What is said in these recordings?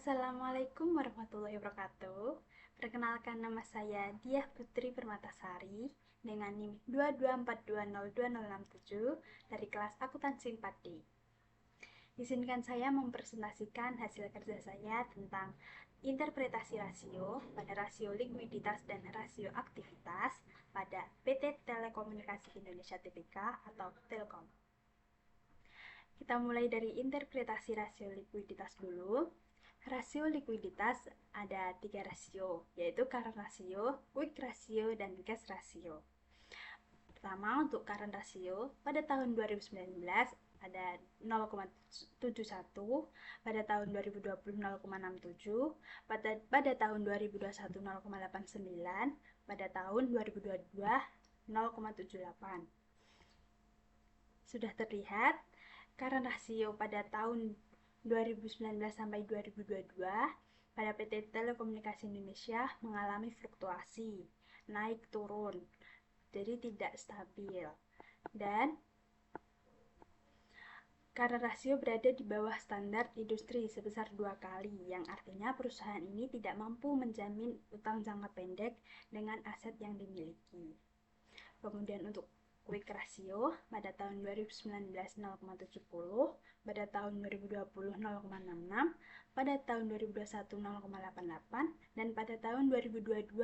Assalamualaikum warahmatullahi wabarakatuh. Perkenalkan, nama saya Diah Putri Permatasari dengan NIM 224202067 dari kelas Akuntansi 4D. Izinkan saya mempresentasikan hasil kerja saya tentang interpretasi rasio pada rasio likuiditas dan rasio aktivitas pada PT Telekomunikasi Indonesia Tbk atau Telkom. Kita mulai dari interpretasi rasio likuiditas dulu. Rasio likuiditas ada 3 rasio, yaitu current ratio, quick ratio, dan cash ratio. Pertama, untuk current ratio, pada tahun 2019 ada 0,71, pada tahun 2020 0,67, pada tahun 2021 0,89, pada tahun 2022 0,78. Sudah terlihat current rasio pada tahun 2019 sampai 2022 pada PT Telekomunikasi Indonesia mengalami fluktuasi, naik turun, jadi tidak stabil. Dan current rasio berada di bawah standar industri sebesar 2 kali, yang artinya perusahaan ini tidak mampu menjamin utang jangka pendek dengan aset yang dimiliki. Kemudian untuk quick ratio pada tahun 2019 0,70, pada tahun 2020 0,66, pada tahun 2021 0,88, dan pada tahun 2022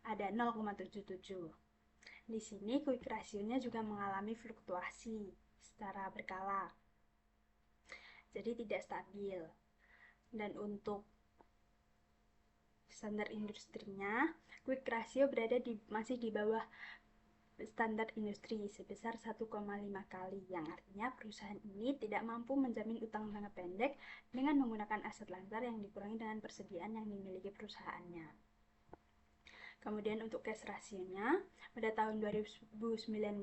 ada 0,77. Di sini quick ratio-nya juga mengalami fluktuasi secara berkala, jadi tidak stabil. Dan untuk standar industrinya, quick ratio berada masih di bawah standar industri sebesar 1,5 kali, yang artinya perusahaan ini tidak mampu menjamin utang jangka pendek dengan menggunakan aset lancar yang dikurangi dengan persediaan yang dimiliki perusahaannya. Kemudian untuk cash rasionya, pada tahun 2019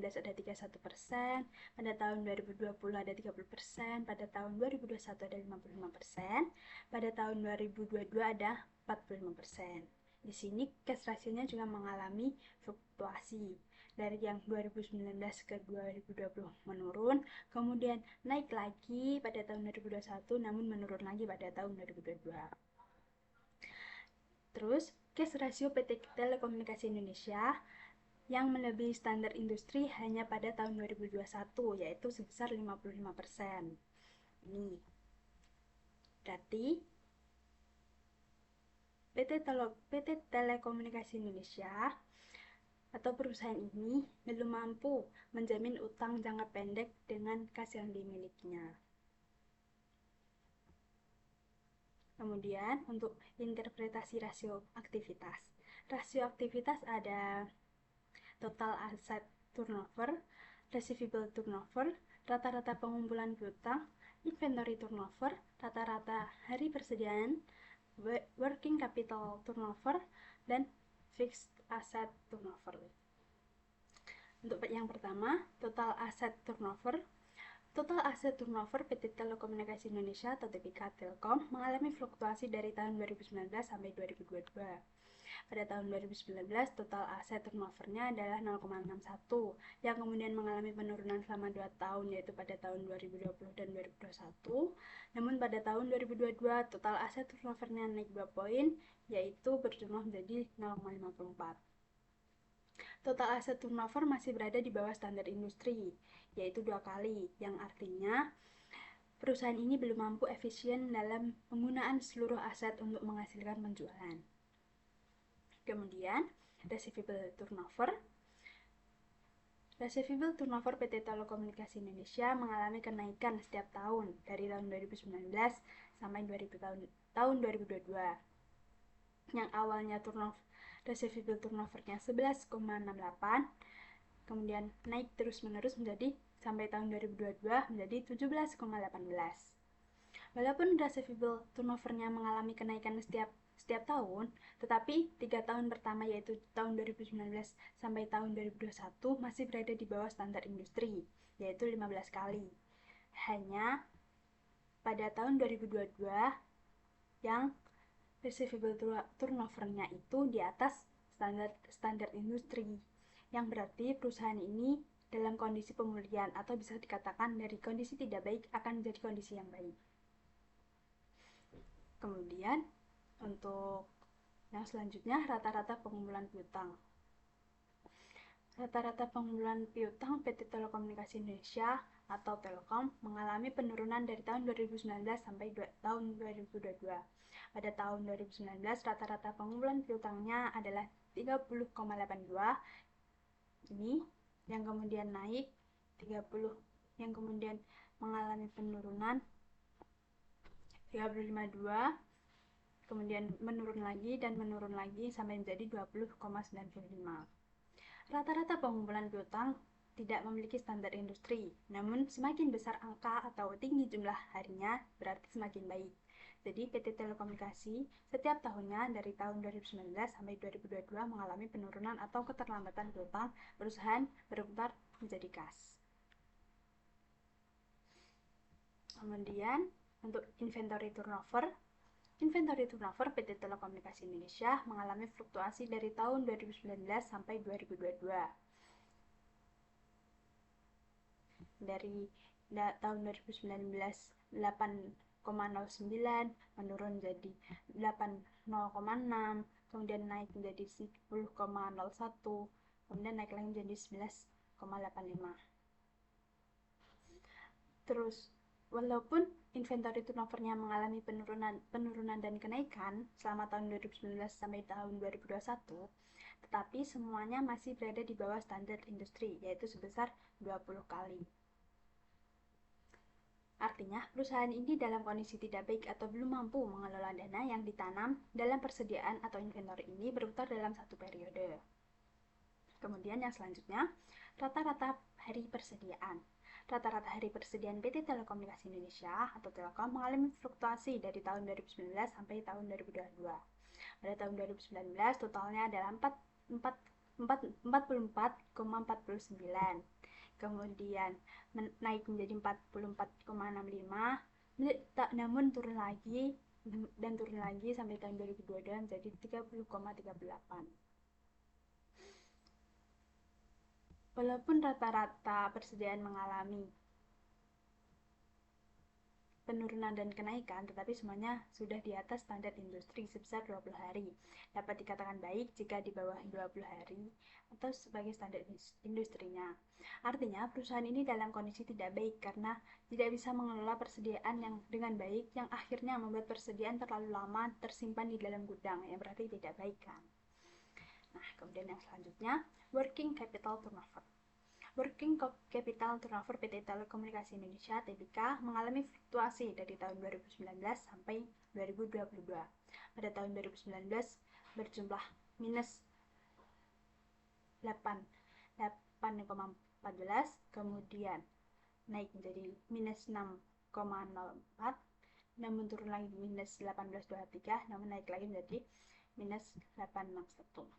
ada 31%, pada tahun 2020 ada 30%, pada tahun 2021 ada 55%, pada tahun 2022 ada 45%. Di sini cash rasionya juga mengalami fluktuasi dari yang 2019 ke 2020 menurun, kemudian naik lagi pada tahun 2021, namun menurun lagi pada tahun 2022. Terus cash ratio PT Telekomunikasi Indonesia yang melebihi standar industri hanya pada tahun 2021, yaitu sebesar 55%. Ini berarti PT Telekomunikasi Indonesia atau perusahaan ini belum mampu menjamin utang jangka pendek dengan kas yang dimilikinya. Kemudian untuk interpretasi rasio aktivitas. Rasio aktivitas ada total asset turnover, receivable turnover, rata-rata pengumpulan piutang, inventory turnover, rata-rata hari persediaan, working capital turnover, dan fixed asset turnover. Untuk yang pertama, total asset turnover. Total aset turnover PT Telekomunikasi Indonesia atau TPK Telkom mengalami fluktuasi dari tahun 2019 sampai 2022. Pada tahun 2019, total aset turnovernya adalah 0,61, yang kemudian mengalami penurunan selama 2 tahun, yaitu pada tahun 2020 dan 2021. Namun pada tahun 2022, total aset turnovernya naik 2 poin, yaitu berjumlah menjadi 0,54. Total aset turnover masih berada di bawah standar industri, yaitu 2 kali, yang artinya perusahaan ini belum mampu efisien dalam penggunaan seluruh aset untuk menghasilkan penjualan. Kemudian, receivable turnover. Receivable turnover PT Telekomunikasi Indonesia mengalami kenaikan setiap tahun dari tahun 2019 sampai tahun 2022. Yang awalnya receivable turnovernya 11,68, kemudian naik terus-menerus menjadi sampai tahun 2022 menjadi 17,18. Walaupun receivable turnovernya mengalami kenaikan setiap tahun, tetapi 3 tahun pertama yaitu tahun 2019 sampai tahun 2021 masih berada di bawah standar industri, yaitu 15 kali. Hanya pada tahun 2022 yang receivable turnovernya itu di atas standar industri, yang berarti perusahaan ini dalam kondisi pemulihan atau bisa dikatakan dari kondisi tidak baik akan menjadi kondisi yang baik. Kemudian untuk yang selanjutnya rata-rata pengumpulan piutang. Rata-rata pengumpulan piutang PT Telekomunikasi Indonesia atau Telkom mengalami penurunan dari tahun 2019 sampai tahun 2022. Pada tahun 2019, rata-rata pengumpulan piutangnya adalah 30,82 ini, yang kemudian naik 30, yang kemudian mengalami penurunan 35,2, kemudian menurun lagi dan menurun lagi sampai menjadi 20,95. Rata-rata pengumpulan piutang tidak memiliki standar industri, namun semakin besar angka atau tinggi jumlah harinya berarti semakin baik. Jadi PT Telekomunikasi setiap tahunnya dari tahun 2019 sampai 2022 mengalami penurunan atau keterlambatan piutang perusahaan berputar menjadi kas. Kemudian untuk inventory turnover PT Telekomunikasi Indonesia mengalami fluktuasi dari tahun 2019 sampai 2022. Dari tahun 2019 8,09 menurun jadi 8,06, kemudian naik menjadi 10,01, kemudian naik lagi menjadi 11,85. Terus walaupun inventory turnovernya mengalami penurunan dan kenaikan selama tahun 2019 sampai tahun 2021, tetapi semuanya masih berada di bawah standar industri, yaitu sebesar 20 kali. Artinya, perusahaan ini dalam kondisi tidak baik atau belum mampu mengelola dana yang ditanam dalam persediaan atau inventory ini berputar dalam satu periode. Kemudian yang selanjutnya, rata-rata hari persediaan. Rata-rata hari persediaan PT Telekomunikasi Indonesia atau Telkom mengalami fluktuasi dari tahun 2019 sampai tahun 2022. Pada tahun 2019 totalnya adalah 44,49. Kemudian naik menjadi 44,65, namun turun lagi sampai tahun 2022 menjadi 30,38. Walaupun rata-rata persediaan mengalami penurunan dan kenaikan, tetapi semuanya sudah di atas standar industri sebesar 20 hari. Dapat dikatakan baik jika di bawah 20 hari atau sebagai standar industrinya. Artinya, perusahaan ini dalam kondisi tidak baik karena tidak bisa mengelola persediaan yang dengan baik, yang akhirnya membuat persediaan terlalu lama tersimpan di dalam gudang, yang berarti tidak baik kan. Nah, kemudian yang selanjutnya, working capital turnover. Working capital turnover PT Telekomunikasi Indonesia (TBK) mengalami fluktuasi dari tahun 2019 sampai 2022. Pada tahun 2019 berjumlah minus 8,14, kemudian naik menjadi minus 6,04, namun turun lagi minus 18,23, namun naik lagi menjadi minus 8,61.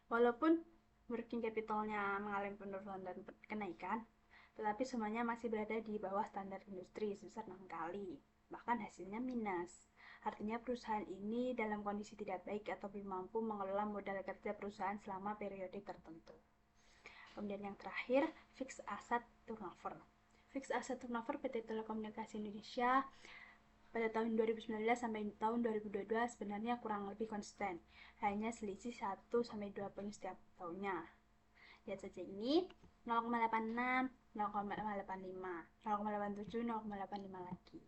Walaupun working capitalnya mengalami penurunan dan kenaikan, tetapi semuanya masih berada di bawah standar industri sebesar 6 kali. Bahkan hasilnya minus. Artinya perusahaan ini dalam kondisi tidak baik atau belum mampu mengelola modal kerja perusahaan selama periode tertentu. Kemudian yang terakhir, fixed asset turnover. Fixed asset turnover PT Telekomunikasi Indonesia pada tahun 2019 sampai tahun 2022 sebenarnya kurang lebih konstan, hanya selisih 1-2 poin setiap tahunnya. Lihat saja ini 0,86, 0,85, 0,87, 0,85 lagi.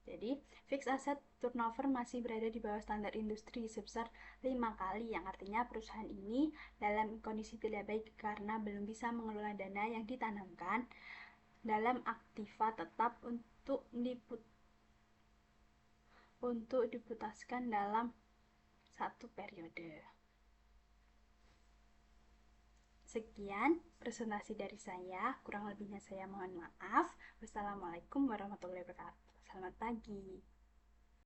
Jadi, fixed asset turnover masih berada di bawah standar industri sebesar 5 kali, yang artinya perusahaan ini dalam kondisi tidak baik karena belum bisa mengelola dana yang ditanamkan dalam aktiva tetap untuk diputaskan dalam satu periode. Sekian presentasi dari saya, kurang lebihnya saya mohon maaf. Wassalamualaikum warahmatullahi wabarakatuh. Selamat pagi.